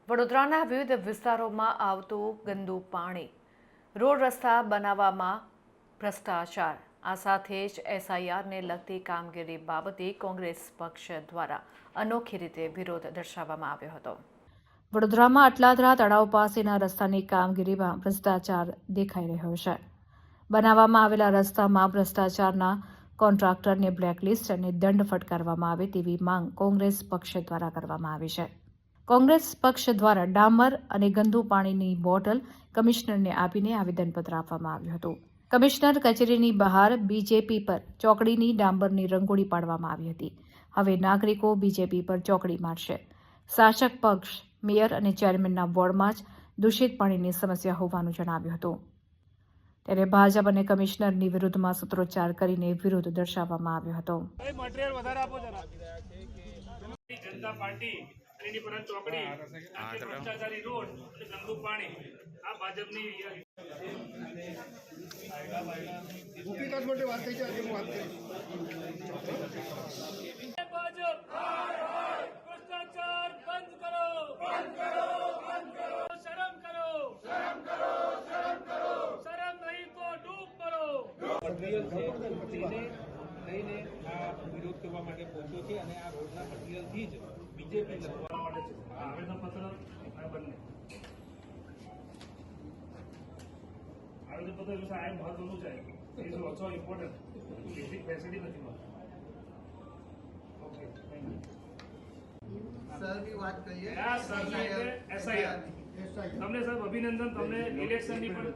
વડોદરાના વિવિધ વિસ્તારોમાં આવતું ગંદુ પાણી, રોડ રસ્તા બનાવવામાં ભ્રષ્ટાચાર, આ સાથે જ એસઆઈઆરને લગતી કામગીરી બાબતે કોંગ્રેસ પક્ષ દ્વારા અનોખી રીતે વિરોધ દર્શાવવામાં આવ્યો હતો। વડોદરામાં અટલાદરા તળાવ પાસેના રસ્તાની કામગીરીમાં ભ્રષ્ટાચાર દેખાઈ રહ્યો છે। બનાવવામાં આવેલા રસ્તામાં ભ્રષ્ટાચારના કોન્ટ્રાક્ટરને બ્લેકલિસ્ટ અને દંડ ફટકારવામાં આવે તેવી માંગ કોંગ્રેસ પક્ષ દ્વારા કરવામાં આવી છે। કોંગ્રેસ પક્ષ દ્વારા ડામર અને ગંદુ પાણીની બોટલ કમિશનરને આપીને આવેદનપત્ર આપવામાં આવ્યું હતું। કમિશનર કચેરીની બહાર બીજેપી પર ચોકડીની ડામરની રંગોળી પાડવામાં આવી હતી। હવે નાગરિકો બીજેપી પર ચોકડી મારશે। શાસક પક્ષ મેયર અને ચેરમેનના વોર્ડમાં જ દૂષિત પાણીની સમસ્યા હોવાનું જણાવ્યું હતું। ત્યારે ભાજપ અને કમિશનરની વિરુદ્ધમાં સૂત્રોચ્ચાર કરીને વિરોધ દર્શાવવામાં આવ્યો હતો। जनता पार्टी એની પર ચોકડી ભ્રષ્ટાચારી રોડ અને ગંદુ પાણી આ ભાજપની વિકાસ માટે વાત થઈ છે। આજે હું વાત કરી ભાજપ ભ્રષ્ટાચાર બંધ કરો, શરમ કરો, શરમ નહીં તો ડૂબ મરો। લઈને આ વિરોધ કરવા માટે પહોંચ્યો છે અને આ રોડના મટીરિયલથી જ બીજેપી લખવા માટે છે। આવેદનપત્ર બંને આવેદનપત્ર વિશે આ મહત્વનું છે। Is also important, basic facility નથી મળતી। ઓકે, થેન્ક યુ સર की बात करिए। આ સરના એટલે એસઆઈઆર તમને સર અભિનંદન। તમને ઇલેક્શનની પણ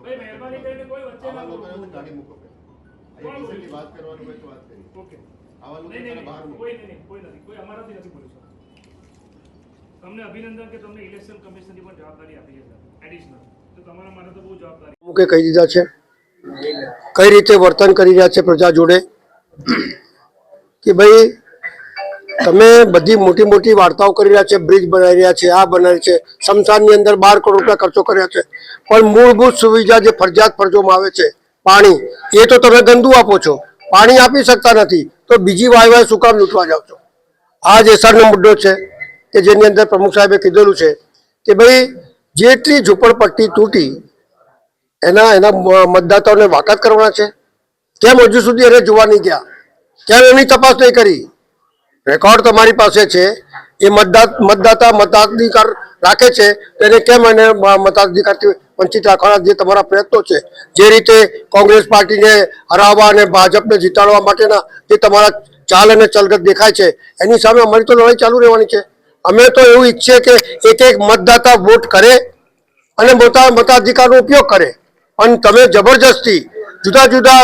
ભાઈ મહેરબાની કરીને કોઈ વચ્ચે ના બોલો। ગાડી મૂકો રિસન્ટલી વાત કરવાનું હોય તો વાત કરી। ઓકે, આવા લોકો નહીં બહાર મૂકો। કોઈ નથી, કોઈ અમારાથી નથી બોલ્યું સર। તમને અભિનંદન કે તમને ઇલેક્શન કમિશનની પણ જવાબદારી આપી છે સર, એડિશનલ। તો તમારા માટે તો બહુ જવાબદારી મુકે કહી દીધા છે કઈ રીતે વર્તન કરી રહ્યા છે પ્રજા જોડે કે ભાઈ તમે બધી મોટી મોટી વાર્તાઓ કરી રહ્યા છે, બ્રિજ બનાવી રહ્યા છે, આ બનાવી છે, શમશાનની અંદર 12 કરોડ રૂપિયા ખર્ચો કર્યા છે, પણ મૂળભૂત સુવિધા જે ફરજિયાત ફરજોમાં આવે છે પાણી, એ તો તમે ગંદુ આપો છો। પાણી આપી શકતા નથી તો બીજી વાય શું કામ લૂંટવા જાઓ છો? આ જ એસઆરનો મુદ્દો છે કે જેની અંદર પ્રમુખ સાહેબે કીધેલું છે કે ભાઈ જેટલી ઝૂંપડપટ્ટી તૂટી એના મતદાતાઓને વાકાત કરવાના છે। કેમ હજુ સુધી એને જોવા નહીં ગયા? કેમ એની તપાસ નહીં કરી? રેકોર્ડ તમારી પાસે છે, એ મતદાતા મતાધિકાર રાખે છે તેને કેમ એને મતાધિકારથી વંચિત રાખવાના જે તમારા પ્રયત્નો છે, જે રીતે કોંગ્રેસ પાર્ટીને હરાવવા અને ભાજપને જીતાડવા માટેના જે તમારા ચાલ અને ચલગત દેખાય છે, એની સામે અમારી તો લડાઈ ચાલુ રહેવાની છે। અમે તો એવું ઈચ્છીએ કે એક મતદાતા વોટ કરે અને મતાધિકારનો ઉપયોગ કરે, પણ તમે જબરજસ્તી જુદા જુદા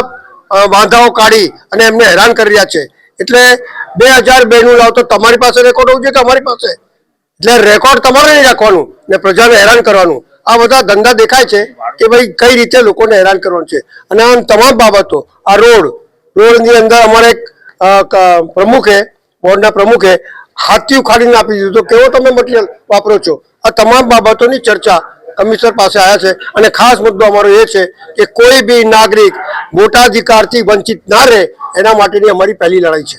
વાંધાઓ કાઢી અને એમને હેરાન કરી રહ્યા છે। એટલે 2002 નું લાવ તો તમારી પાસે રેકોર્ડ હોવું જોઈએ કે અમારી પાસે? એટલે રેકોર્ડ તમારે નહીં રાખવાનું ને પ્રજાને હેરાન કરવાનું। આ બધા ધંધા દેખાય છે કે ભાઈ કઈ રીતે લોકોને હેરાન કરવાનું છે। અને આ તમામ બાબતો, આ રોડની અંદર અમારે પ્રમુખે, બોર્ડના પ્રમુખે હાથી ઉખાડીને આપી દીધું, તો કેવો તમે મટીરિયલ વાપરો છો? આ તમામ બાબતોની ચર્ચા કમિશનર પાસે આવ્યા છે અને ખાસ મુદ્દો અમારો એ છે કે કોઈ બી નાગરિક મોટાધિકારથી વંચિત ના રહે, એના માટેની અમારી પહેલી લડાઈ છે।